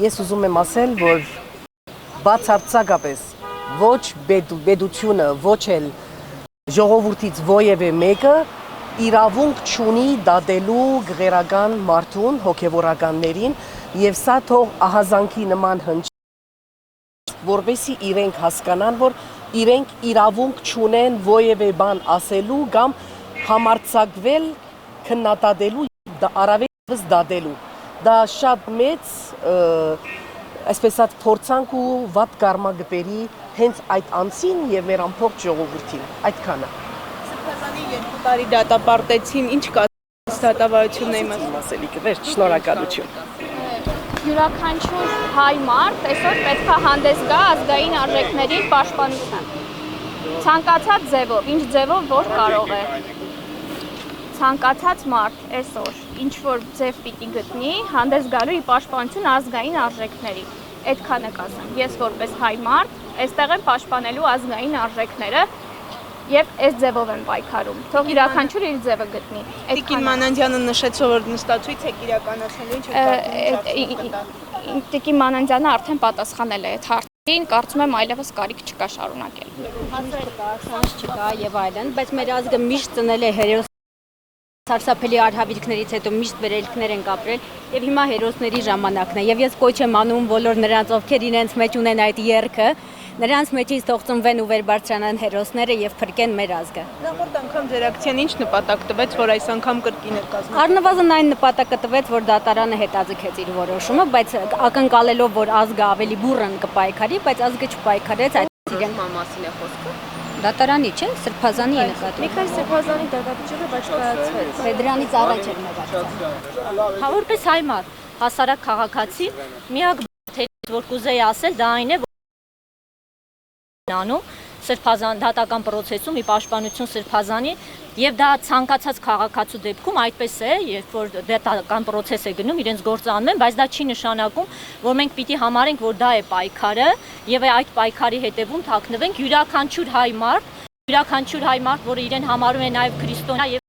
Ես ուզում եմ ասել, որ բացարձակապես ոչ բեդությունը, ոչ էլ ժողովրդից ովևէ մեկը իրավունք չունի դատելու գղերական մարդուն, հոգևորականներին, եւ սա թող ահազանգի նման հնչի, որովհետեւ իրենք հասկանան, որ իրենք իրավունք չունեն ովևէ բան ասելու կամ համարձակվել քննադատելու, առավելևս դատելու։ Դա շատ մեծ, այսպես ասած, փորձանք ու վատ կարմա գտերի հենց այդ անձին եւ մեր ամբողջ ժողովրդին։ Այդքանը։ Սրբազանի 2 տարի դատապարտեցին, ինչ կա դատավարությունների մասին։ Ասելիքը վերջ, շնորհակալություն։ Յուրաքանչյուր հայ մարդ այսօր պետք է հանդես գա ազգային արժեքների պաշտպանության։ Ցանկացած ձևով, ինչ ձևով որ կարող է։ Ցանկացած մարդ այսօր ինչ որ ձև պիտի գտնի, հանդես գալու ի պաշտպանություն ազգային արժեքների։ Այդքանը կասեմ։ Ես որպես հայ մարդ այստեղ եմ պաշտպանելու ազգային արժեքները եւ այս ձևով եմ պայքարում։ Թող յուրաքանչյուր իր ձևը գտնի։ Տիկին Մանանդյանը նշեց, որ նստածույց եք իրականացնելու, ինչ Տիկին Մանանդյանը արդեն պատասխանել է այդ հարցին, կարծում եմ այլևս կարիք չկա շարունակել։ Չկա եւ այլն, բայց մեր ազգը միշտ ծնել է հերոս սարսափելի արհավիրքներից հետո միշտ վերելքներ են կապրել եւ հիմա հերոսների ժամանակն է եւ ես կոչ եմ անում բոլոր նրանց, ովքեր իրենց մեջ ունեն այդ երգը, նրանց մեջից թող ծնվեն ու վերբարձրանան հերոսները եւ փրկեն մեր ազգը։ Նախորդ անգամ ձեր ակցիան ինչ նպատակ տվեց, որ այս անգամ կրկին եք կազմակերպել։ Առնվազն այն նպատակը տվեց, որ դատարանը հետաձգեց իր որոշումը, բայց ակնկալելով, որ ազգը ավելի բուռն կպայքարի, բայց ազգը չպայքարեց, այդ իրեն մասին է խոսքը։ Դատարանի չէ, Սրբազանի է նկատի։ Միքայել Սրբազանի դատապարտությունը բայց կայացվեց։ Դրանից առաջ էր մեր ակցիան։ Հա որպես հայ մարդ, հասարակ քաղաքացի, միակ բանը, որ կուզեի ասել, դա այն է, որ անում Սրբազան դատական process-ում ի պաշտպանություն Սրբազանի եւ դա ցանկացած քաղաքացու դեպքում այդպես է, երբ որ դատական process է գնում, իրենց գործը անում են, բայց դա չի նշանակում, որ մենք պիտի համարենք, որ դա է պայքարը եւ այդ պայքարի հետևում թաքնվենք յուրաքանչյուր հայ մարդ, որը իրեն համարում է նաեւ քրիստոնյա